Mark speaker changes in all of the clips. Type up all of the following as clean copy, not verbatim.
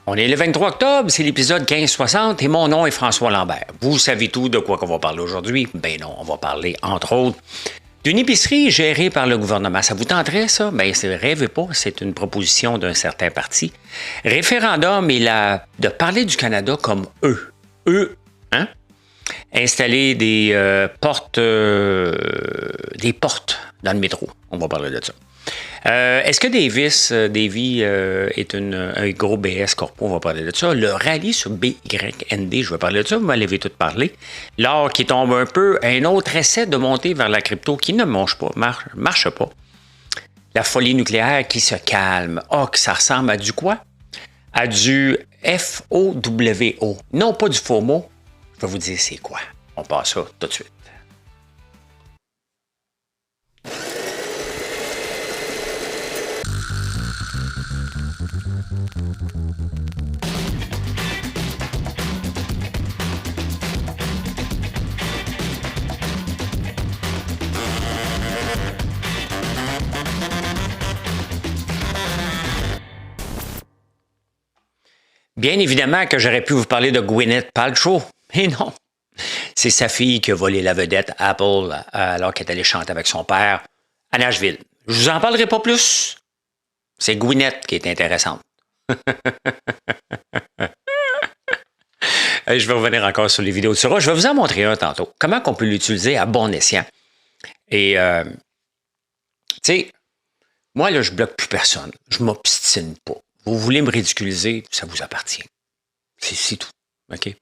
Speaker 1: On est le 23 octobre, c'est l'épisode 1560 et mon nom est François Lambert. Vous savez tout de quoi qu'on va parler aujourd'hui? Ben non, on va parler, entre autres, d'une épicerie gérée par le gouvernement. Ça vous tenterait, ça? Ben, rêvez pas, c'est une proposition d'un certain parti. Référendum et de parler du Canada comme eux. Eux, hein? Installer des portes dans le métro. On va parler de ça. Est-ce que Davy est un gros BS corpo? On va parler de ça. Le rallye sur BYND, je vais parler de ça. Vous m'avez tout parlé. L'or qui tombe un peu. Un autre essai de monter vers la crypto qui ne marche pas. La folie nucléaire qui se calme. Ah, que ça ressemble à du quoi? À du FOWO. Non, pas du FOMO. Je vais vous dire c'est quoi. On passe ça tout de suite. Bien évidemment que j'aurais pu vous parler de Gwyneth Paltrow, mais non. C'est sa fille qui a volé la vedette Apple alors qu'elle est allée chanter avec son père à Nashville. Je vous en parlerai pas plus. C'est Gwyneth qui est intéressante. Je vais revenir encore sur les vidéos de Sora. Je vais vous en montrer un tantôt. Comment on peut l'utiliser à bon escient. Et, tu sais, moi, là, je bloque plus personne. Je m'obstine pas. Vous voulez me ridiculiser, ça vous appartient. C'est tout. OK?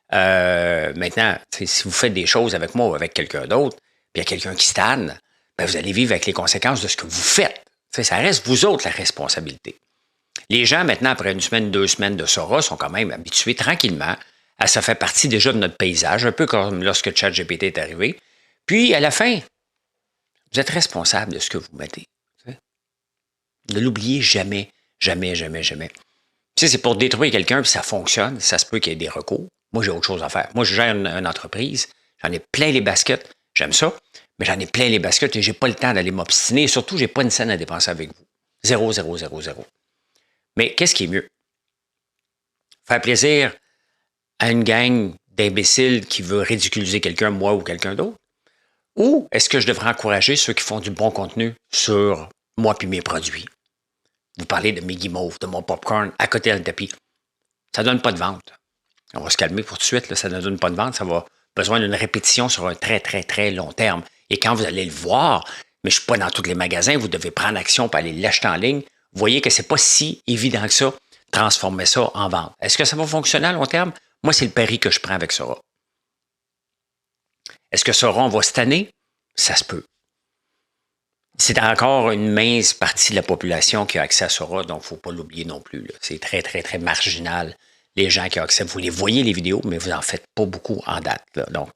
Speaker 1: Maintenant, si vous faites des choses avec moi ou avec quelqu'un d'autre, puis il y a quelqu'un qui stagne, ben vous allez vivre avec les conséquences de ce que vous faites. T'sais, ça reste vous autres la responsabilité. Les gens, maintenant, après 1 semaine, 2 semaines de Sora, sont quand même habitués tranquillement à ça fait partie déjà de notre paysage, un peu comme lorsque ChatGPT est arrivé. Puis, à la fin, vous êtes responsable de ce que vous mettez. T'sais. Ne l'oubliez jamais. Jamais, jamais, jamais. Tu sais, c'est pour détruire quelqu'un, puis ça fonctionne, ça se peut qu'il y ait des recours. Moi, j'ai autre chose à faire. Moi, je gère une entreprise, j'en ai plein les baskets, j'aime ça, mais j'en ai plein les baskets et j'ai pas le temps d'aller m'obstiner. Et surtout, j'ai pas une scène à dépenser avec vous. 0, 0, 0, 0. Mais qu'est-ce qui est mieux? Faire plaisir à une gang d'imbéciles qui veut ridiculiser quelqu'un, moi ou quelqu'un d'autre? Ou est-ce que je devrais encourager ceux qui font du bon contenu sur moi puis mes produits? Vous parlez de mes guimauves, de mon popcorn à côté dans le tapis. Ça ne donne pas de vente. On va se calmer pour tout de suite. Là, ça ne donne pas de vente. Ça va besoin d'une répétition sur un très, très, très long terme. Et quand vous allez le voir, mais je ne suis pas dans tous les magasins, vous devez prendre action pour aller l'acheter en ligne. Vous voyez que ce n'est pas si évident que ça, transformer ça en vente. Est-ce que ça va fonctionner à long terme? Moi, c'est le pari que je prends avec Sora. Est-ce que Sora, on va se tanner? Ça se peut. C'est encore une mince partie de la population qui a accès à Sora, donc il ne faut pas l'oublier non plus. Là. C'est très, très, très marginal, les gens qui ont accès. Vous les voyez, les vidéos, mais vous n'en faites pas beaucoup en date. Là, donc.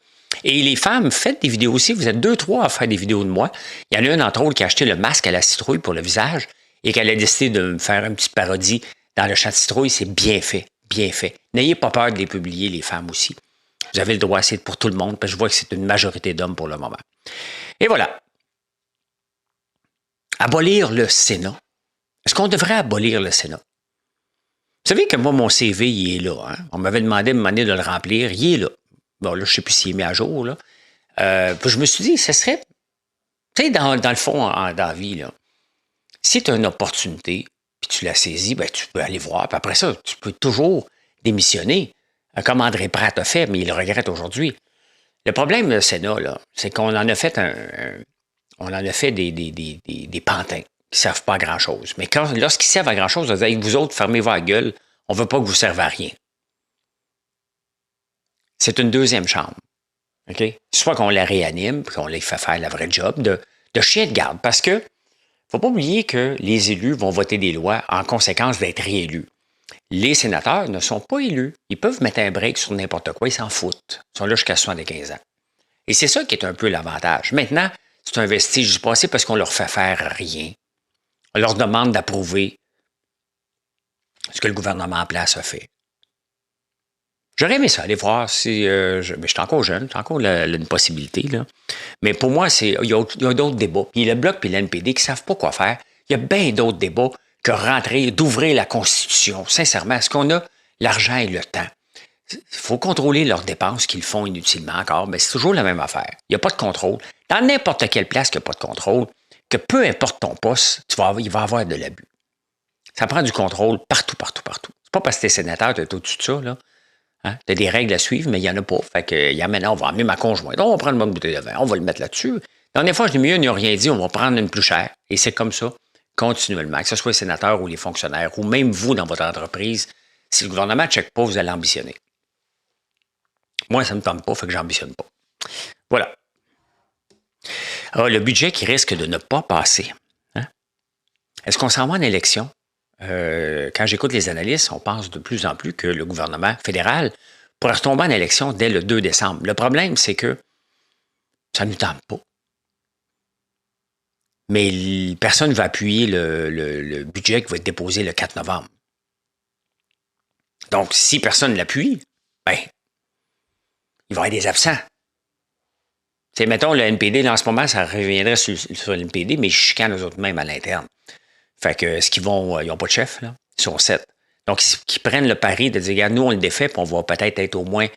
Speaker 1: Et les femmes, faites des vidéos aussi. Vous êtes 2-3 à faire des vidéos de moi. Il y en a une, entre autres, qui a acheté le masque à la citrouille pour le visage et qu'elle a décidé de me faire une petite parodie dans le champ de citrouille. C'est bien fait, bien fait. N'ayez pas peur de les publier, les femmes aussi. Vous avez le droit, c'est pour tout le monde, parce que je vois que c'est une majorité d'hommes pour le moment. Et voilà. Abolir le Sénat. Est-ce qu'on devrait abolir le Sénat? Vous savez que moi, mon CV, il est là. Hein? On m'avait demandé à un moment donné de le remplir. Il est là. Bon, là, je ne sais plus s'il est mis à jour. Là. Puis je me suis dit, ce serait... Tu sais, dans le fond, dans la vie, là, si tu as une opportunité, puis tu la saisis, ben, tu peux aller voir. Puis après ça, tu peux toujours démissionner, comme André Pratt a fait, mais il le regrette aujourd'hui. Le problème, le Sénat, là, c'est qu'on en a fait on en a fait des pantins qui ne servent pas à grand-chose. Mais lorsqu'ils servent à grand-chose, on va dire, avec vous autres, fermez votre gueule, on ne veut pas que vous servez à rien. C'est une deuxième chambre. Okay? Soit qu'on la réanime, puis qu'on les fait faire la vraie job de chien de garde. Parce que ne faut pas oublier que les élus vont voter des lois en conséquence d'être réélus. Les sénateurs ne sont pas élus. Ils peuvent mettre un break sur n'importe quoi, ils s'en foutent. Ils sont là jusqu'à 75 ans. Et c'est ça qui est un peu l'avantage. Maintenant, c'est un vestige du passé parce qu'on leur fait faire rien. On leur demande d'approuver ce que le gouvernement en place a fait. J'aurais aimé ça, aller voir si... mais je suis encore jeune, c'est encore une possibilité. Là. Mais pour moi, il y a d'autres débats. Puis le Bloc et l'NPD qui ne savent pas quoi faire. Il y a bien d'autres débats que rentrer, d'ouvrir la Constitution. Sincèrement, est-ce qu'on a l'argent et le temps? Il faut contrôler leurs dépenses qu'ils font inutilement encore, mais c'est toujours la même affaire. Il n'y a pas de contrôle. Dans n'importe quelle place qu'il n'y a pas de contrôle, que peu importe ton poste, il va y avoir de l'abus. Ça prend du contrôle partout, partout, partout. C'est pas parce que tu es sénateur, tu es au-dessus de ça, là. Hein? Tu as des règles à suivre, mais il n'y en a pas. Fait que, maintenant, on va emmener ma conjointe. On va prendre une bonne bouteille de vin, on va le mettre là-dessus. La dernière fois, je dis mieux, ils n'ont rien dit, on va prendre une plus chère. Et c'est comme ça, continuellement, que ce soit les sénateurs ou les fonctionnaires, ou même vous dans votre entreprise, si le gouvernement ne check pas, vous allez ambitionner. Moi, ça ne me tente pas, fait que j'ambitionne pas. Voilà. Alors, le budget qui risque de ne pas passer. Hein? Est-ce qu'on s'en va en élection? Quand j'écoute les analystes, on pense de plus en plus que le gouvernement fédéral pourrait retomber en élection dès le 2 décembre. Le problème, c'est que ça ne nous tente pas. Mais personne ne va appuyer le budget qui va être déposé le 4 novembre. Donc, si personne ne l'appuie, ben, il va y avoir des absents. T'sais, mettons, le NPD, là, en ce moment, ça reviendrait sur le NPD, mais ils chicanent eux autres mêmes à l'interne. Fait que, est-ce qu'ils vont... Ils n'ont pas de chef, là. Ils sont 7. Donc, qu'ils prennent le pari de dire, regarde, nous, on le défait, puis on va peut-être être au moins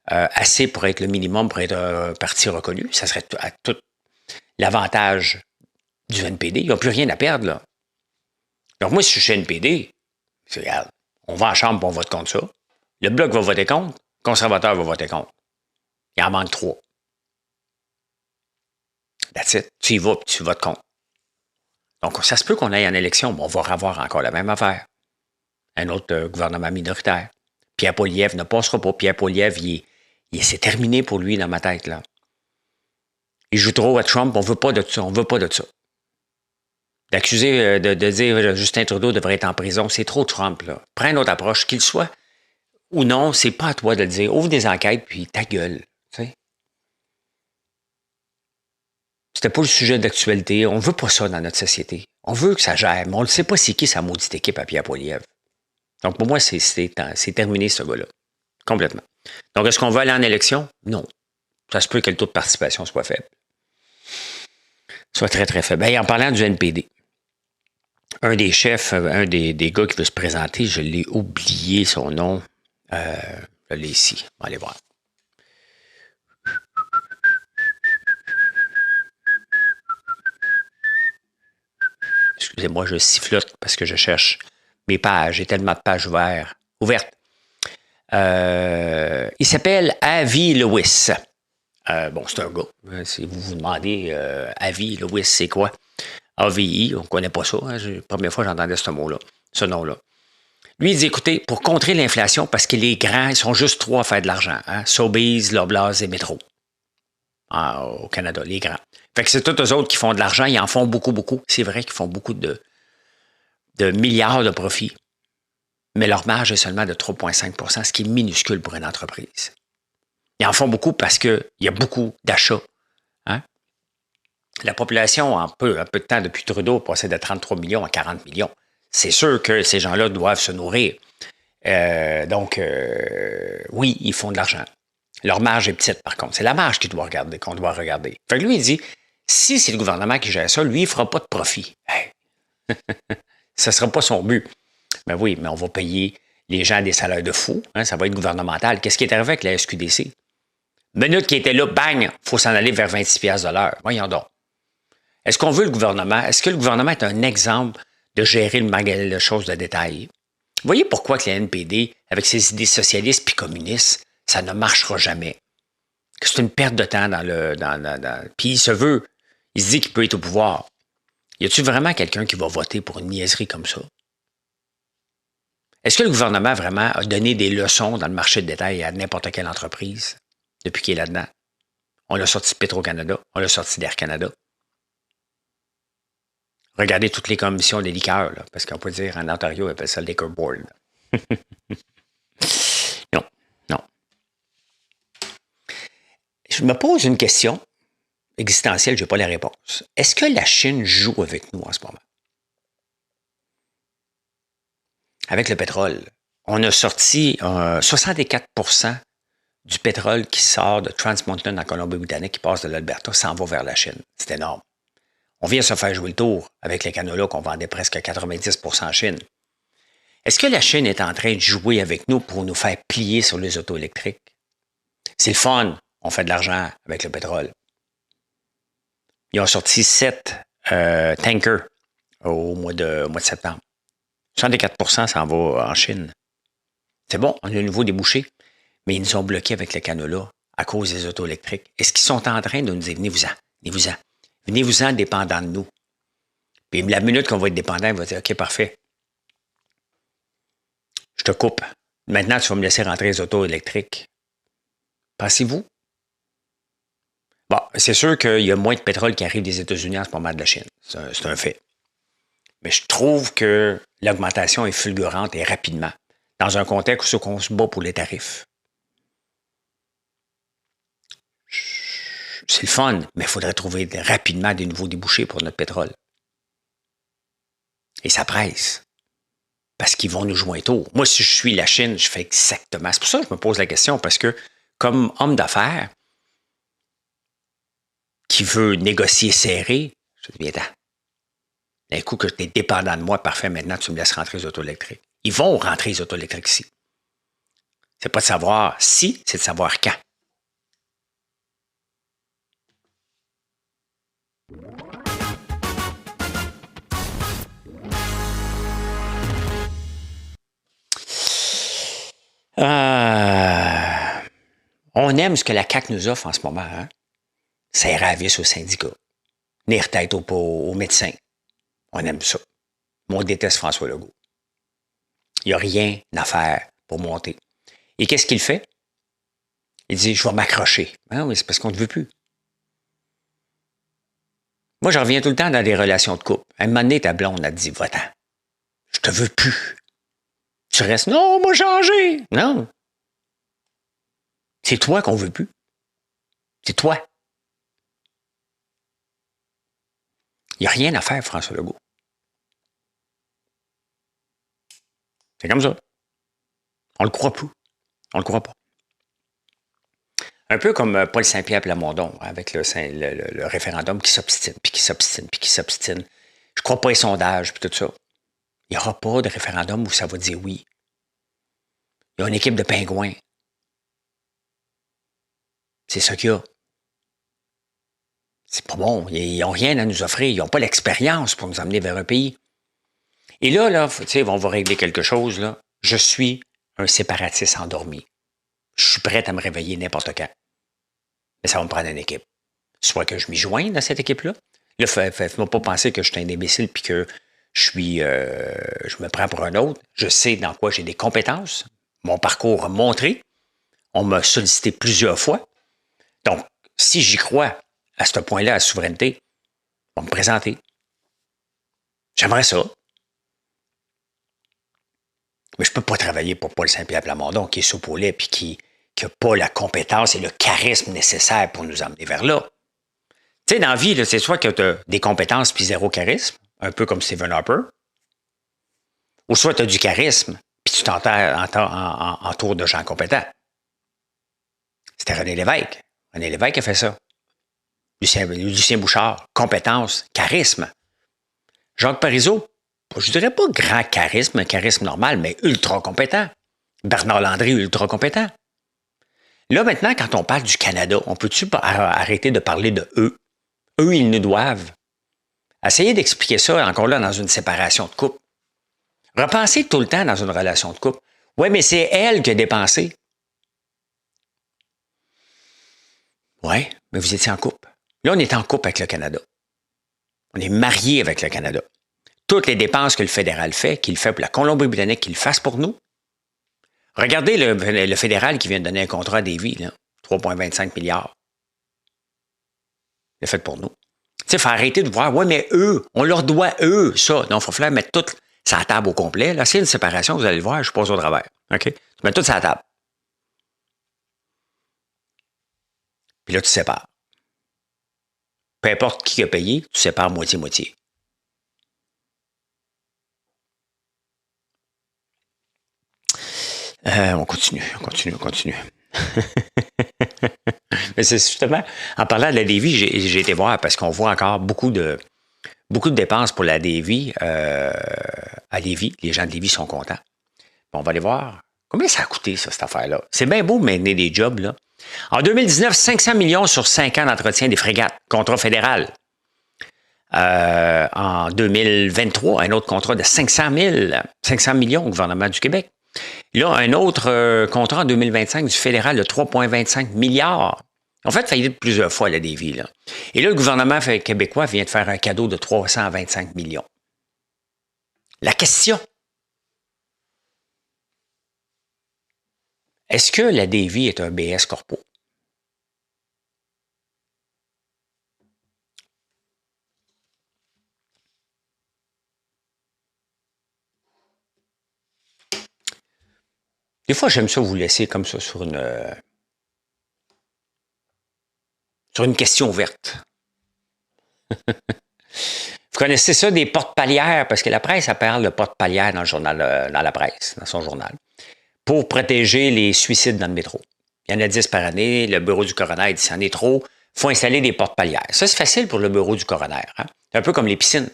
Speaker 1: assez pour être le minimum, pour être un parti reconnu. Ça serait à tout l'avantage du NPD. Ils n'ont plus rien à perdre, là. Donc, moi, si je suis chez NPD, je regarde, on va en chambre, puis on vote contre ça. Le Bloc va voter contre, le conservateur va voter contre. Il en manque 3. That's it. Tu y vas, puis tu votes contre. Donc, ça se peut qu'on aille en élection, mais on va revoir encore la même affaire. Un autre gouvernement minoritaire. Pierre Poilievre ne passera pas. Pierre Poilievre, c'est terminé pour lui dans ma tête, là. Il joue trop à Trump, on ne veut pas de ça. On veut pas de ça. D'accuser, de dire Justin Trudeau devrait être en prison, c'est trop Trump, là. Prends une autre approche, qu'il soit ou non, c'est pas à toi de le dire. Ouvre des enquêtes, puis ta gueule, tu sais. C'était pas le sujet d'actualité. On veut pas ça dans notre société. On veut que ça gère, mais on ne sait pas c'est qui sa maudite équipe à Pierre Poilievre. Donc, pour moi, c'est terminé, ce gars-là. Complètement. Donc, est-ce qu'on va aller en élection? Non. Ça se peut que le taux de participation soit faible. Soit très, très faible. En parlant du NPD, un des chefs, un des gars qui veut se présenter, je l'ai oublié son nom. Je l'ai ici. On va aller voir. Excusez-moi, je sifflote parce que je cherche mes pages. J'ai tellement de pages ouvertes. Il s'appelle Avi Lewis. C'est un gars. Si vous vous demandez, Avi Lewis, c'est quoi? AVI, on ne connaît pas ça. Hein? La première fois que j'entendais ce mot-là, ce nom-là. Lui, il dit, écoutez, pour contrer l'inflation, parce que les grands, ils sont juste 3 à faire de l'argent. Hein? Sobeys, Loblaws et Metro. Au Canada, les grands. Fait que c'est tous eux autres qui font de l'argent. Ils en font beaucoup, beaucoup. C'est vrai qu'ils font beaucoup de milliards de profits. Mais leur marge est seulement de 3,5 %, ce qui est minuscule pour une entreprise. Ils en font beaucoup parce qu'il y a beaucoup d'achats. Hein? La population, en peu de temps, depuis Trudeau, passait de 33 millions à 40 millions. C'est sûr que ces gens-là doivent se nourrir. Oui, ils font de l'argent. Leur marge est petite, par contre. C'est la marge qu'on doit regarder. Fait que lui, il dit, si c'est le gouvernement qui gère ça, lui, il ne fera pas de profit. Hey. Ce ne sera pas son but. Mais oui, mais on va payer les gens des salaires de fou. Hein, ça va être gouvernemental. Qu'est-ce qui est arrivé avec la SQDC? Minute qui était là, bang, il faut s'en aller vers 26 $ de l'heure. Voyons donc. Est-ce qu'on veut le gouvernement? Est-ce que le gouvernement est un exemple de gérer le magasin de choses de détail? Vous voyez pourquoi que la NPD, avec ses idées socialistes puis communistes, ça ne marchera jamais. Que c'est une perte de temps Puis il se dit qu'il peut être au pouvoir. Y a-t-il vraiment quelqu'un qui va voter pour une niaiserie comme ça? Est-ce que le gouvernement vraiment a donné des leçons dans le marché de détail à n'importe quelle entreprise depuis qu'il est là-dedans? On l'a sorti de Petro-Canada, on l'a sorti d'Air Canada. Regardez toutes les commissions des liqueurs, là, parce qu'on peut dire en Ontario, on appelle ça Liquor Board. Non. Je me pose une question existentielle, je n'ai pas la réponse. Est-ce que la Chine joue avec nous en ce moment? Avec le pétrole, on a sorti 64 % du pétrole qui sort de Trans Mountain en Colombie-Britannique, qui passe de l'Alberta, s'en va vers la Chine. C'est énorme. On vient se faire jouer le tour avec les canolas qu'on vendait presque 90% en Chine. Est-ce que la Chine est en train de jouer avec nous pour nous faire plier sur les autos électriques? C'est le fun. On fait de l'argent avec le pétrole. Ils ont sorti 7 tankers au mois de septembre. 64% s'en va en Chine. C'est bon, on a de nouveau débouché, mais ils nous ont bloqués avec le canola à cause des autos électriques. Est-ce qu'ils sont en train de nous dire, venez-vous-en, venez-vous-en, venez-vous-en dépendant de nous? Puis la minute qu'on va être dépendant, il va dire, OK, parfait. Je te coupe. Maintenant, tu vas me laisser rentrer les autos électriques. Pensez-vous? Bon, c'est sûr qu'il y a moins de pétrole qui arrive des États-Unis en ce moment de la Chine. C'est un fait. Mais je trouve que l'augmentation est fulgurante et rapidement, dans un contexte où on se bat pour les tarifs. C'est le fun, mais il faudrait trouver rapidement des nouveaux débouchés pour notre pétrole. Et ça presse. Parce qu'ils vont nous jouer un tour. Moi, si je suis la Chine, je fais exactement. C'est pour ça que je me pose la question, parce que comme homme d'affaires qui veut négocier serré, je dis, viens-t'en. D'un coup que tu es dépendant de moi, parfait, maintenant tu me laisses rentrer les autos électriques. Ils vont rentrer les autos électriques ici. C'est pas de savoir si, c'est de savoir quand. On aime ce que la CAQ nous offre en ce moment. Hein? Serrer à vis aux syndicats. Tenir tête aux médecins. On aime ça. Mais on déteste François Legault. Il n'y a rien à faire pour monter. Et qu'est-ce qu'il fait? Il dit, je vais m'accrocher. Ah oui, c'est parce qu'on ne te veut plus. Moi, je reviens tout le temps dans des relations de couple. À un moment donné, ta blonde a dit, va-t'en. Je te veux plus. Tu restes, non, moi, changé. Non. C'est toi qu'on veut plus. C'est toi. Il n'y a rien à faire, François Legault. C'est comme ça. On le croit plus. On le croit pas. Un peu comme Paul Saint-Pierre Plamondon, avec le référendum qui s'obstine, puis qui s'obstine, puis qui s'obstine. Je crois pas les sondages, puis tout ça. Il n'y aura pas de référendum où ça va dire oui. Il y a une équipe de pingouins. C'est ça qu'il y a. C'est pas bon. Ils n'ont rien à nous offrir. Ils n'ont pas l'expérience pour nous amener vers un pays. Et là, tu sais, on va régler quelque chose, là. Je suis un séparatiste endormi. Je suis prêt à me réveiller n'importe quand. Mais ça va me prendre une équipe. Soit que je m'y joigne dans cette équipe-là. Là, fais-moi pas penser que je suis un imbécile puis que je me prends pour un autre. Je sais dans quoi j'ai des compétences. Mon parcours a montré. On m'a sollicité plusieurs fois. Donc, si j'y crois à ce point-là, à la souveraineté, on va me présenter. J'aimerais ça. Mais je ne peux pas travailler pour Paul Saint-Pierre Plamondon qui est soupe au lait et qui n'a pas la compétence et le charisme nécessaire pour nous emmener vers là. Tu sais, dans la vie, là, c'est soit que tu as des compétences puis zéro charisme, un peu comme Stephen Harper, ou soit tu as du charisme puis tu t'entoures de gens compétents. C'était René Lévesque. René Lévesque a fait ça. Lucien Bouchard, compétence, charisme. Jacques Parizeau, je dirais pas grand charisme, un charisme normal, mais ultra compétent. Bernard Landry, ultra compétent. Là, maintenant, quand on parle du Canada, on peut-tu arrêter de parler de eux? Eux, ils nous doivent. Essayez d'expliquer ça, encore là, dans une séparation de couple. Repensez tout le temps dans une relation de couple. Oui, mais c'est elle qui a dépensé. Oui, mais vous étiez en couple. Là, on est en couple avec le Canada. On est marié avec le Canada. Toutes les dépenses que le fédéral fait, qu'il fait pour la Colombie-Britannique, qu'il le fasse pour nous. Regardez le fédéral qui vient de donner un contrat à Davy, 3,25 milliards. Il l'a fait pour nous. Tu sais, il faut arrêter de voir, ouais, mais eux, on leur doit eux, ça. Non, il faut falloir mettre tout sur la table au complet. Là, c'est une séparation, vous allez le voir, je passe au travers. OK? Tu mets tout sur la table. Puis là, tu sépares. Peu importe qui a payé, tu sépares moitié-moitié. On continue. Mais c'est justement, en parlant de la Lévis, j'ai été voir parce qu'on voit encore beaucoup de Beaucoup de dépenses pour la Davy à Lévis. Les gens de Lévis sont contents. Bon, on va aller voir. Combien ça a coûté, ça, cette affaire-là? C'est bien beau de maintenir des jobs, là. En 2019, 500 millions sur 5 ans d'entretien des frégates. Contrat fédéral. En 2023, un autre contrat de 500 millions au gouvernement du Québec. Là, un autre contrat en 2025 du fédéral de 3,25 milliards. En fait, faillite plusieurs fois, la Davy, là. Et là, le gouvernement québécois vient de faire un cadeau de 325 millions. La question, est-ce que la Davy est un BS corpo? Des fois, j'aime ça vous laisser comme ça sur une question ouverte. Vous connaissez ça des porte-palières, parce que la presse, elle parle de porte-palières dans le journal, dans la presse, dans son journal, pour protéger les suicides dans le métro. Il y en a 10 par année. Le bureau du coroner dit, s'il y en est trop, il faut installer des porte-palières. Ça, c'est facile pour le bureau du coroner. Hein? C'est un peu comme les piscines.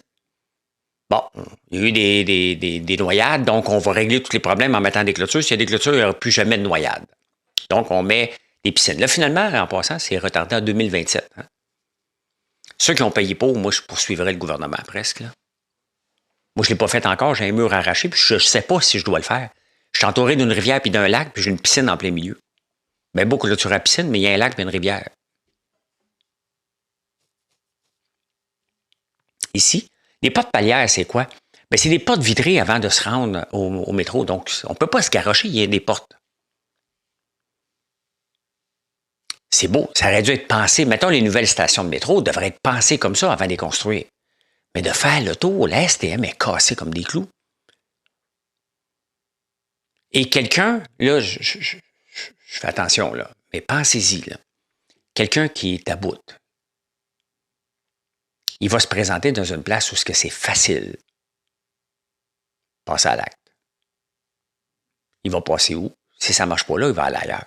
Speaker 1: Bon, il y a eu des noyades, donc on va régler tous les problèmes en mettant des clôtures. S'il y a des clôtures, il n'y aura plus jamais de noyades. Donc, on met des piscines. Là, finalement, en passant, c'est retardé en 2027. Hein? Ceux qui ont payé pour, moi, je poursuivrais le gouvernement presque. Là. Moi, je ne l'ai pas fait encore, j'ai un mur arraché, puis je ne sais pas si je dois le faire. Je suis entouré d'une rivière puis d'un lac, puis j'ai une piscine en plein milieu. Bien, beaucoup de clôture à piscine, mais il y a un lac et une rivière. Ici, les portes palières, c'est quoi? Bien, c'est des portes vitrées avant de se rendre au métro. Donc, on ne peut pas se garrocher, il y a des portes. C'est beau, ça aurait dû être pensé. Mettons, les nouvelles stations de métro devraient être pensées comme ça avant de les construire. Mais de faire le tour, la STM est cassée comme des clous. Et quelqu'un, là, je fais attention, là, mais pensez-y, là. Quelqu'un qui est à bout, il va se présenter dans une place où c'est facile. Passer à l'acte. Il va passer où? Si ça ne marche pas là, il va aller ailleurs.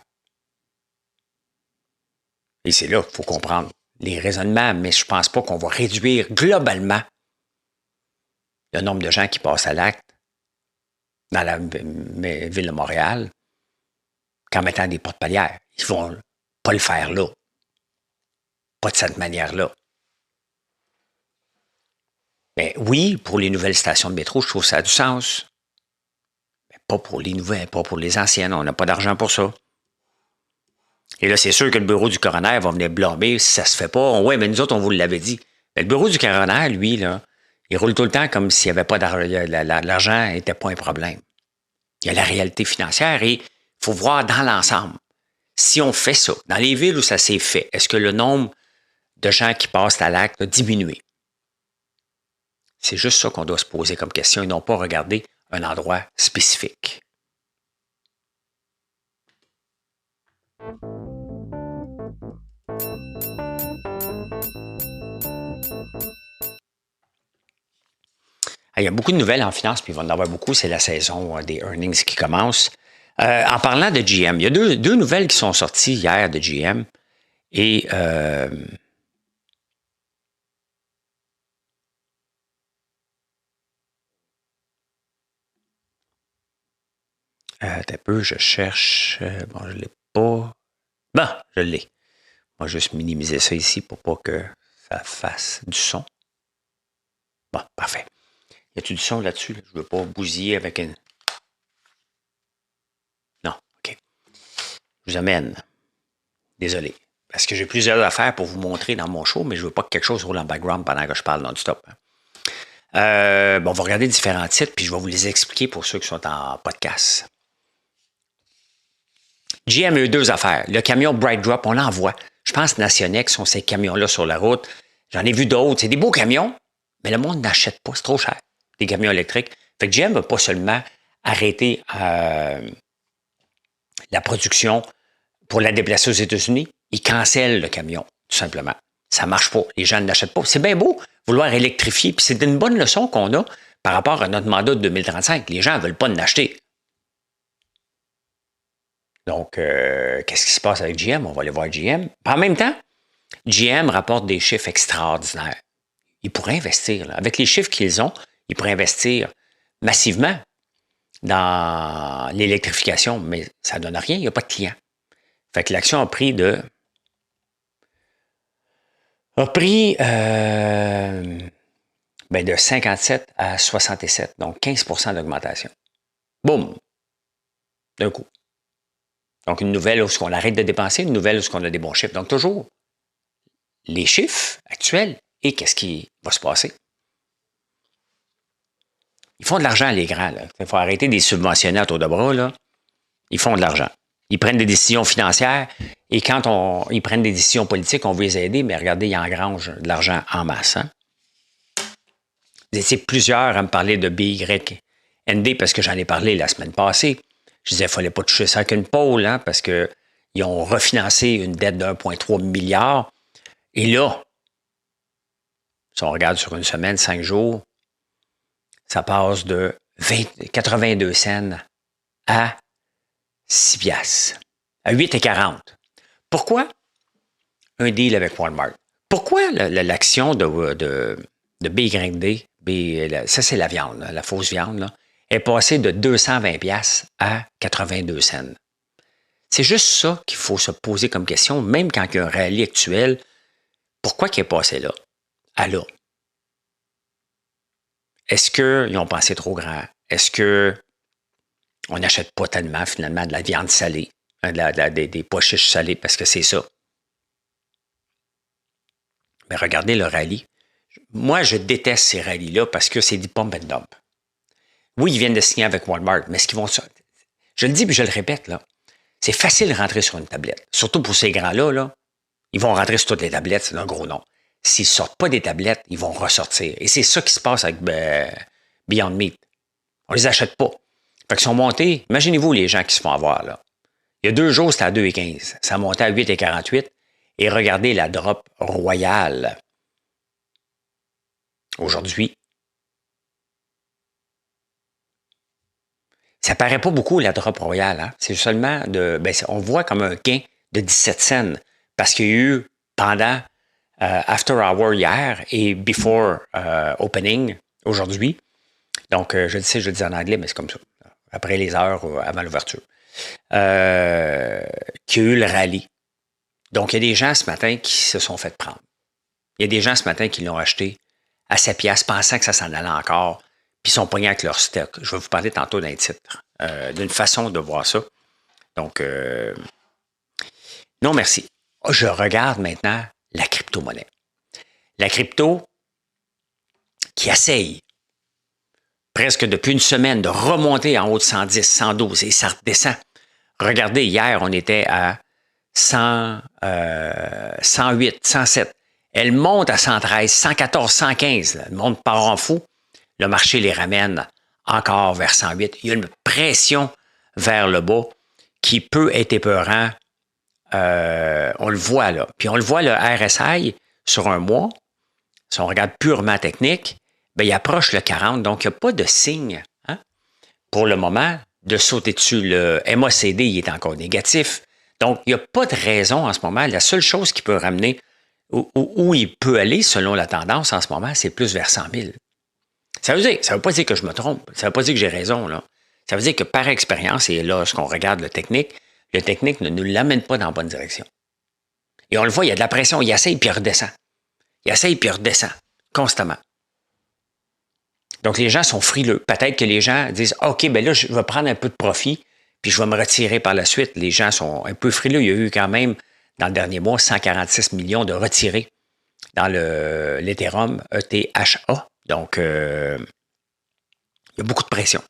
Speaker 1: Et c'est là qu'il faut comprendre les raisonnements, mais je ne pense pas qu'on va réduire globalement le nombre de gens qui passent à l'acte dans la ville de Montréal qu'en mettant des porte-palières. Ils ne vont pas le faire là. Pas de cette manière-là. Mais oui, pour les nouvelles stations de métro, je trouve que ça a du sens. Mais pas pour les nouvelles, pas pour les anciennes. On n'a pas d'argent pour ça. Et là, c'est sûr que le bureau du coroner va venir blâmer si ça se fait pas. Oui, mais nous autres, on vous l'avait dit. Mais le bureau du coroner, lui, là, il roule tout le temps comme s'il n'y avait pas d'argent. L'argent n'était pas un problème. Il y a la réalité financière et il faut voir dans l'ensemble. Si on fait ça, dans les villes où ça s'est fait, est-ce que le nombre de gens qui passent à l'acte a diminué? C'est juste ça qu'on doit se poser comme question et non pas regarder un endroit spécifique. Il y a beaucoup de nouvelles en finance, puis il va en avoir beaucoup. C'est la saison des earnings qui commence. En parlant de GM, il y a deux nouvelles qui sont sorties hier de GM. Et un peu, je cherche. Bon, je ne l'ai pas. Bon, je l'ai. On va juste minimiser ça ici pour pas que ça fasse du son. Bon, parfait. Y a-t-il du son là-dessus? Je ne veux pas bousiller avec une... Non, OK. Je vous amène. Désolé. Parce que j'ai plusieurs affaires pour vous montrer dans mon show, mais je ne veux pas que quelque chose roule en background pendant que je parle non-stop. Bon, on va regarder différents titres, puis je vais vous les expliquer pour ceux qui sont en podcast. GM a eu deux affaires. Le camion Bright Drop, on l'envoie. Je pense Nationex sont ces camions-là sur la route. J'en ai vu d'autres. C'est des beaux camions, mais le monde n'achète pas. C'est trop cher, des camions électriques. Fait que GM va pas seulement arrêter la production pour la déplacer aux États-Unis. Il cancelle le camion, tout simplement. Ça ne marche pas. Les gens ne l'achètent pas. C'est bien beau vouloir électrifier. Puis c'est une bonne leçon qu'on a par rapport à notre mandat de 2035. Les gens ne veulent pas l'acheter. Donc, qu'est-ce qui se passe avec GM? On va aller voir GM. En même temps, GM rapporte des chiffres extraordinaires. ils pourraient investir. Là. Avec les chiffres qu'ils ont, ils pourraient investir massivement dans l'électrification, mais ça ne donne rien, il n'y a pas de clients. Fait que l'action a pris de 57 à 67, donc 15% d'augmentation. Boum! D'un coup. Donc, une nouvelle où on arrête de dépenser, une nouvelle où on a des bons chiffres. Donc, toujours les chiffres actuels et qu'est-ce qui va se passer. Ils font de l'argent, les grands. Il faut arrêter de les subventionner à tour de bras. Là. Ils font de l'argent. Ils prennent des décisions financières et quand ils prennent des décisions politiques, on veut les aider, mais regardez, ils engrangent de l'argent en masse. Hein? Vous étiez plusieurs à me parler de BYND parce que j'en ai parlé la semaine passée. Je disais, il ne fallait pas toucher ça qu'une pôle, hein, parce qu'ils ont refinancé une dette de 1,3 milliard. Et là, si on regarde sur une semaine, 5 jours, ça passe de 82 cents à 6 piastres, à 8,40. Pourquoi un deal avec Walmart? Pourquoi l'action de BYD, ça c'est la viande, la fausse viande, là, est passée de 220 piastres à 82 cents? C'est juste ça qu'il faut se poser comme question, même quand il y a un rallye actuel. Pourquoi il est passé là, à là? Est-ce qu'ils ont pensé trop grand? Est-ce qu'on n'achète pas tellement, finalement, de la viande salée, des pois chiches salés, parce que c'est ça? Mais regardez le rallye. Moi, je déteste ces rallyes-là parce que c'est du pump and dump. Oui, ils viennent de signer avec Walmart, mais est-ce qu'ils vont... Je le dis et je le répète, là. C'est facile de rentrer sur une tablette. Surtout pour ces grands-là, là. Ils vont rentrer sur toutes les tablettes, c'est un gros nom. S'ils ne sortent pas des tablettes, ils vont ressortir. Et c'est ça qui se passe avec Beyond Meat. On ne les achète pas. Fait qu'ils sont montés. Imaginez-vous les gens qui se font avoir, là. Il y a 2 jours, c'était à 2,15. Ça a monté à 8,48. Et regardez la drop royale. Aujourd'hui, ça paraît pas beaucoup, la drop royale. Hein? C'est seulement on voit comme un gain de 17 cents parce qu'il y a eu pendant After Hour hier et Before Opening aujourd'hui. Donc, je le dis en anglais, mais c'est comme ça. Après les heures avant l'ouverture. Qu'il y a eu le rallye. Donc, il y a des gens ce matin qui se sont fait prendre. Il y a des gens ce matin qui l'ont acheté à 7 piastres, pensant que ça s'en allait encore, puis ils sont pognés avec leur stock. Je vais vous parler tantôt d'un titre, d'une façon de voir ça. Donc, non merci. Je regarde maintenant la crypto-monnaie. La crypto qui essaye presque depuis une semaine de remonter en haut de 110, 112 et ça redescend. Regardez, hier, on était à 108, 107. Elle monte à 113, 114, 115. Le monde part en fou. Le marché les ramène encore vers 108. Il y a une pression vers le bas qui peut être épeurant. On le voit là. Puis on le voit, le RSI, sur un mois, si on regarde purement technique, bien, il approche le 40. Donc, il n'y a pas de signe pour le moment de sauter dessus. Le MACD, il est encore négatif. Donc, il n'y a pas de raison en ce moment. La seule chose qui peut ramener où il peut aller, selon la tendance en ce moment, c'est plus vers 100 000. Ça veut pas dire que je me trompe. Ça ne veut pas dire que j'ai raison. Là. Ça veut dire que par expérience, et lorsqu'on regarde le technique ne nous l'amène pas dans la bonne direction. Et on le voit, il y a de la pression. Il essaye puis il redescend. Il essaye puis il redescend. Constamment. Donc, les gens sont frileux. Peut-être que les gens disent « OK, ben là, je vais prendre un peu de profit puis je vais me retirer par la suite. » Les gens sont un peu frileux. Il y a eu quand même, dans le dernier mois, 146 millions de retirés dans l'Ethereum ETHA. Donc, il y a beaucoup de pression.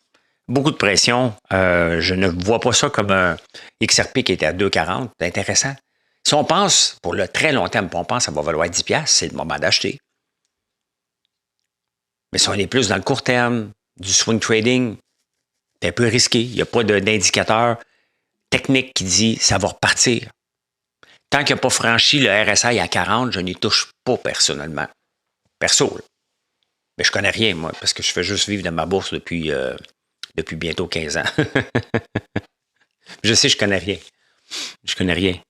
Speaker 1: Beaucoup de pression. Je ne vois pas ça comme un XRP qui était à 2,40. C'est intéressant. Si on pense, pour le très long terme, on pense que ça va valoir 10 piastres, c'est le moment d'acheter. Mais si on est plus dans le court terme, du swing trading, c'est un peu risqué. Il n'y a pas d'indicateur technique qui dit « ça va repartir ». Tant qu'il n'a pas franchi le RSI à 40, je n'y touche pas personnellement. Perso. Là. Mais je connais rien, moi, parce que je fais juste vivre dans ma bourse depuis bientôt 15 ans. Je sais, je connais rien. Je connais rien.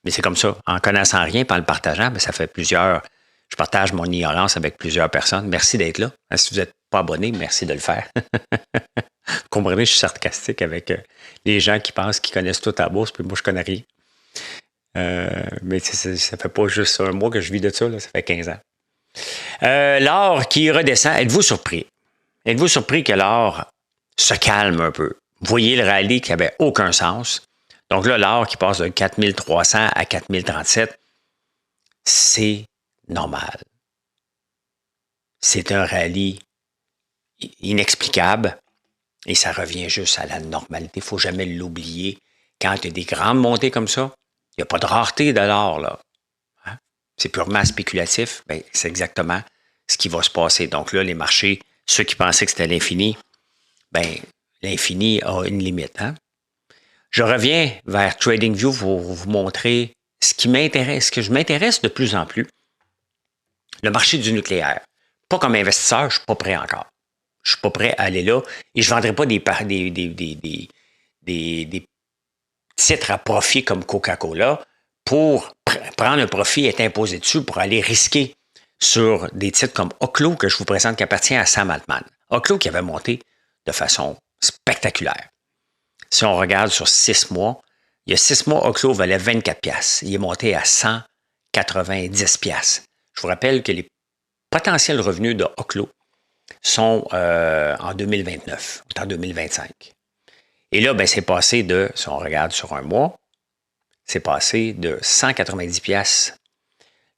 Speaker 1: Mais c'est comme ça. En connaissant rien, en le partageant, ça fait plusieurs. Je partage mon ignorance avec plusieurs personnes. Merci d'être là. Si vous n'êtes pas abonné, merci de le faire. Vous comprenez, je suis sarcastique avec les gens qui pensent qu'ils connaissent tout à la bourse, puis moi, je connais rien. Mais ça fait pas juste un mois que je vis de ça, là, ça fait 15 ans. L'or qui redescend, êtes-vous surpris? Êtes-vous surpris que l'or se calme un peu? Vous voyez le rallye qui n'avait aucun sens. Donc là, l'or qui passe de 4300 à 4037, c'est normal. C'est un rallye inexplicable et ça revient juste à la normalité. Il ne faut jamais l'oublier. Quand il y a des grandes montées comme ça, il n'y a pas de rareté de l'or, là. Hein? C'est purement spéculatif. Ben, c'est exactement ce qui va se passer. Donc là, les marchés, ceux qui pensaient que c'était l'infini, ben, l'infini a une limite. Hein? Je reviens vers TradingView pour vous montrer ce qui m'intéresse, ce que je m'intéresse de plus en plus. Le marché du nucléaire. Pas comme investisseur, je ne suis pas prêt encore. Je ne suis pas prêt à aller là et je ne vendrai pas des titres à profit comme Coca-Cola pour prendre un profit et être imposé dessus pour aller risquer sur des titres comme Oklo que je vous présente qui appartient à Sam Altman. Oklo qui avait monté de façon spectaculaire. Si on regarde sur 6 mois, il y a 6 mois, Oklo valait 24 piastres. Il est monté à 190 piastres. Je vous rappelle que les potentiels revenus de Oklo sont en 2029, en 2025. Et là, ben, c'est passé de, si on regarde sur un mois, c'est passé de 190 piastres.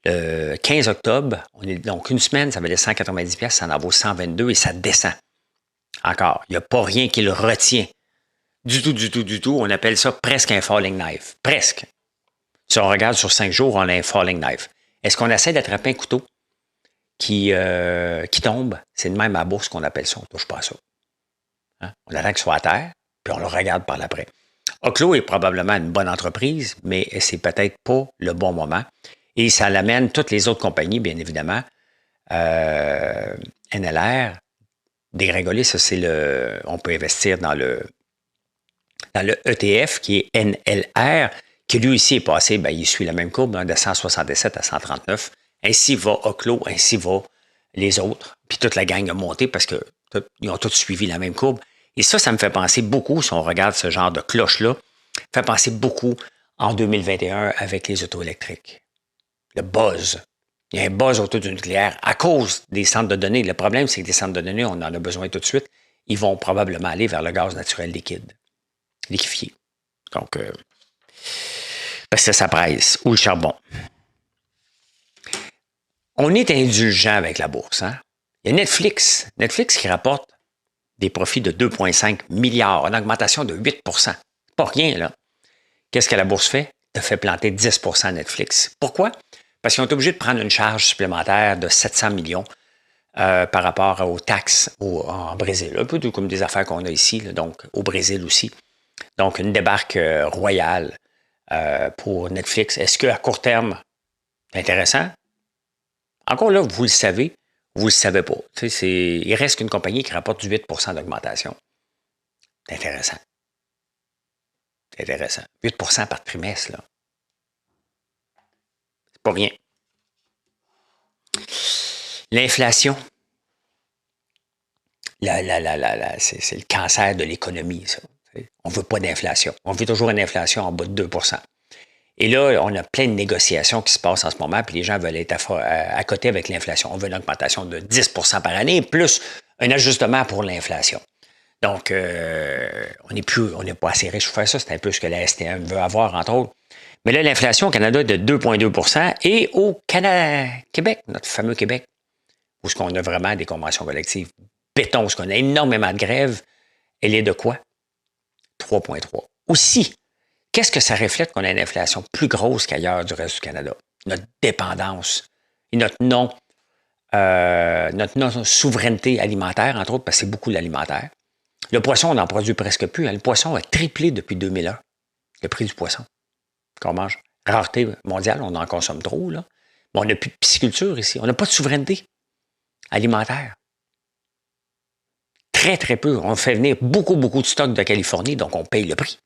Speaker 1: Le 15 octobre, donc une semaine, ça valait 190 piastres, ça en vaut 122 et ça descend. Encore, il n'y a pas rien qui le retient. Du tout. On appelle ça presque un falling knife. Presque. Si on regarde sur 5 jours, on a un falling knife. Est-ce qu'on essaie d'attraper un couteau qui tombe? C'est de même à la bourse qu'on appelle ça. On ne touche pas à ça. Hein? On attend qu'il soit à terre, puis on le regarde par l'après. Oklo est probablement une bonne entreprise, mais c'est peut-être pas le bon moment. Et ça l'amène toutes les autres compagnies, bien évidemment. NLR, dégringoler, ça c'est on peut investir dans le ETF qui est NLR, qui lui aussi est passé, ben, il suit la même courbe, hein, de 167 à 139. Ainsi va Oklo, ainsi va les autres. Puis toute la gang a monté parce qu'ils ont tous suivi la même courbe. Et ça me fait penser beaucoup, si on regarde ce genre de cloche-là, fait penser beaucoup en 2021 avec les autos électriques. Le buzz. Il y a un buzz autour du nucléaire à cause des centres de données. Le problème, c'est que des centres de données, on en a besoin tout de suite. Ils vont probablement aller vers le gaz naturel liquide, liquéfié. Donc, parce que ça presse. Ou le charbon. On est indulgent avec la bourse. Hein? Il y a Netflix. Netflix qui rapporte des profits de 2,5 milliards, une augmentation de 8 %. Pas rien, là. Qu'est-ce que la bourse fait? Elle fait planter 10 % à Netflix. Pourquoi? Parce qu'ils ont été obligés de prendre une charge supplémentaire de 700 millions par rapport aux taxes en Brésil. Un peu comme des affaires qu'on a ici, là, donc au Brésil aussi. Donc, une débarque royale pour Netflix. Est-ce qu'à court terme, c'est intéressant? Encore là, vous le savez, vous ne le savez pas. Il reste qu'une compagnie qui rapporte du 8 % d'augmentation. C'est intéressant. C'est intéressant. 8 % par trimestre, là. C'est pas rien. L'inflation. C'est le cancer de l'économie, ça. On ne veut pas d'inflation. On veut toujours une inflation en bas de 2 %. Et là, on a plein de négociations qui se passent en ce moment, puis les gens veulent être à côté avec l'inflation. On veut une augmentation de 10 % par année, plus un ajustement pour l'inflation. Donc, on n'est pas assez riche pour faire ça. C'est un peu ce que la STM veut avoir, entre autres. Mais là, l'inflation au Canada est de 2,2 % et au Québec, notre fameux Québec, où ce qu'on a vraiment des conventions collectives béton, ce qu'on a énormément de grèves, elle est de quoi? 3,3. Aussi, qu'est-ce que ça reflète qu'on a une inflation plus grosse qu'ailleurs du reste du Canada? Notre dépendance et notre non-souveraineté alimentaire, entre autres, parce que c'est beaucoup l'alimentaire. Le poisson, on n'en produit presque plus. Hein. Le poisson a triplé depuis 2001, le prix du poisson qu'on mange. Rareté mondiale, on en consomme trop, là. Mais on n'a plus de pisciculture ici. On n'a pas de souveraineté alimentaire. Très, très peu. On fait venir beaucoup de stocks de Californie, donc on paye le prix.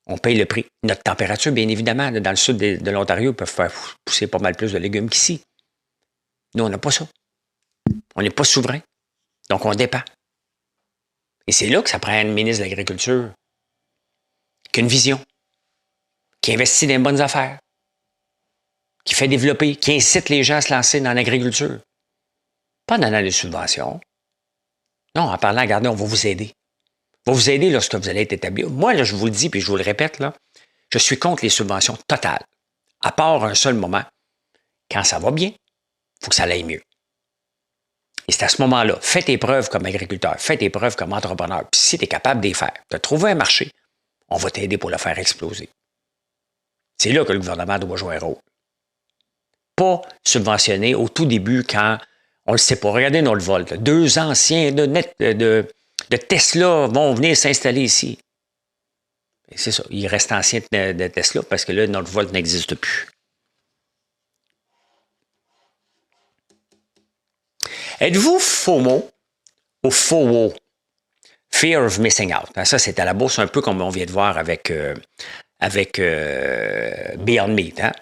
Speaker 1: On paye le prix. Notre température, bien évidemment, dans le sud de l'Ontario, peuvent faire pousser pas mal plus de légumes qu'ici. Nous, on n'a pas ça. On n'est pas souverain. Donc, on dépend. Et c'est là que ça prend un ministre de l'Agriculture qui a une vision, qui investit dans les bonnes affaires, qui fait développer, qui incite les gens à se lancer dans l'agriculture. Pas en donnant des subventions. Non, en parlant, regardez, on va vous aider. On va vous aider lorsque vous allez être établi. Moi, là, je vous le dis, puis je vous le répète, là, je suis contre les subventions totales. À part un seul moment, quand ça va bien, il faut que ça aille mieux. Et c'est à ce moment-là, fais tes preuves comme agriculteur, fais tes preuves comme entrepreneur. Puis si tu es capable de les faire, de trouver un marché, on va t'aider pour le faire exploser. C'est là que le gouvernement doit jouer un rôle. Pas subventionner au tout début quand on ne le sait pas. Regardez Northvolt. 2 anciens de Tesla vont venir s'installer ici. Et c'est ça. Il reste ancien de Tesla parce que là, Northvolt n'existe plus. Êtes-vous FOMO ou FOWO? Fear of missing out. Ça, c'est à la bourse un peu comme on vient de voir avec Beyond Meat. Hein?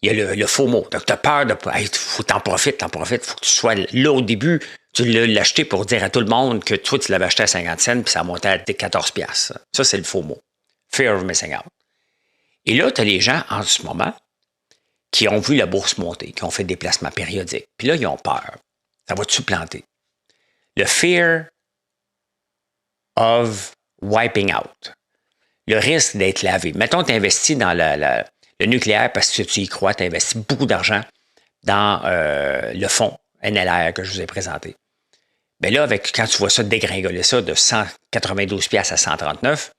Speaker 1: Il y a le FOMO. Donc, tu as peur de... Il faut t'en profites. Il faut que tu sois là au début. Tu l'as acheté pour dire à tout le monde que toi, tu l'avais acheté à 50 cents puis ça montait à 14 $. Ça, c'est le FOMO. Fear of missing out. Et là, tu as les gens en ce moment qui ont vu la bourse monter, qui ont fait des placements périodiques. Puis là, ils ont peur. Ça va-tu planter? Le fear of wiping out. Le risque d'être lavé. Mettons, tu investis dans le nucléaire parce que tu y crois, tu investis beaucoup d'argent dans le fonds NLR que je vous ai présenté. Bien là, quand tu vois ça dégringoler ça de 192 $ à 139,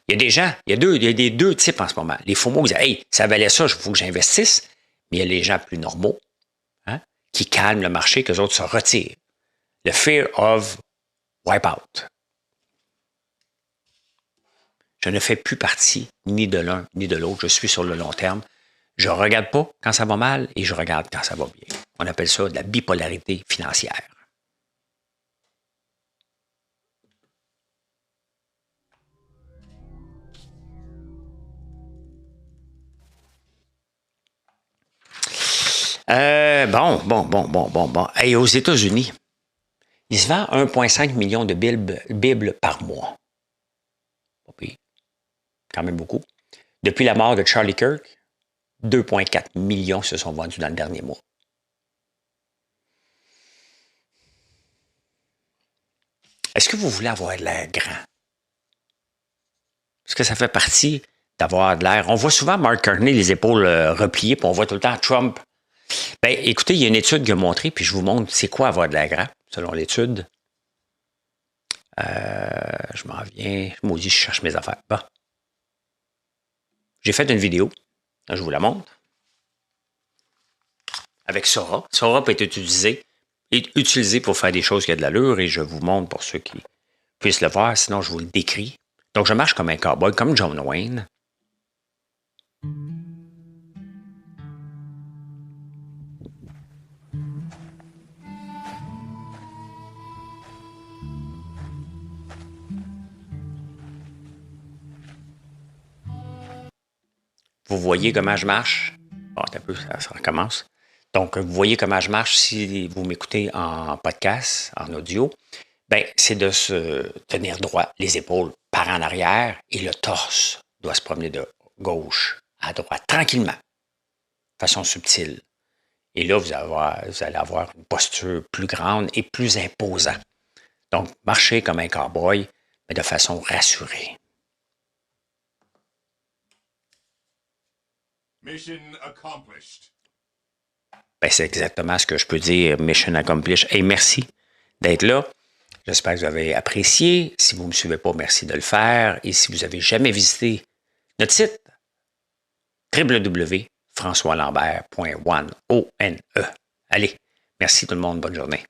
Speaker 1: il y a des gens, il y a des deux types en ce moment. Les FOMO qui disent « Hey, ça valait ça, il faut que j'investisse », mais il y a les gens plus normaux qui calment le marché, que les autres se retirent. Le fear of wipeout. Je ne fais plus partie ni de l'un ni de l'autre. Je suis sur le long terme. Je ne regarde pas quand ça va mal et je regarde quand ça va bien. On appelle ça de la bipolarité financière. Bon. Hey, aux États-Unis, il se vend 1,5 million de Bibles par mois. Oui, quand même beaucoup. Depuis la mort de Charlie Kirk, 2,4 millions se sont vendus dans le dernier mois. Est-ce que vous voulez avoir de l'air grand? Est-ce que ça fait partie d'avoir de l'air? On voit souvent Mark Carney les épaules repliées, puis on voit tout le temps Trump. Bien, écoutez, il y a une étude qui a montré, puis je vous montre c'est quoi avoir de l'air grand, selon l'étude. Je m'en viens. Maudit, je cherche mes affaires. Bon. J'ai fait une vidéo. Là, je vous la montre. Avec Sora. Sora peut être utilisé pour faire des choses qui ont de l'allure et je vous montre pour ceux qui puissent le voir. Sinon, je vous le décris. Donc, je marche comme un cowboy, comme John Wayne. Vous voyez comment je marche? Bon, un peu, ça recommence. Donc, vous voyez comment je marche si vous m'écoutez en podcast, en audio. Bien, c'est de se tenir droit, les épaules par en arrière et le torse doit se promener de gauche à droite, tranquillement, de façon subtile. Et là, vous allez avoir une posture plus grande et plus imposante. Donc, marchez comme un cowboy, mais de façon rassurée.
Speaker 2: Mission accomplished.
Speaker 1: Ben, c'est exactement ce que je peux dire, mission accomplished. Et merci d'être là. J'espère que vous avez apprécié. Si vous ne me suivez pas, merci de le faire. Et si vous n'avez jamais visité notre site, www.françoislambert.one. Allez, merci tout le monde. Bonne journée.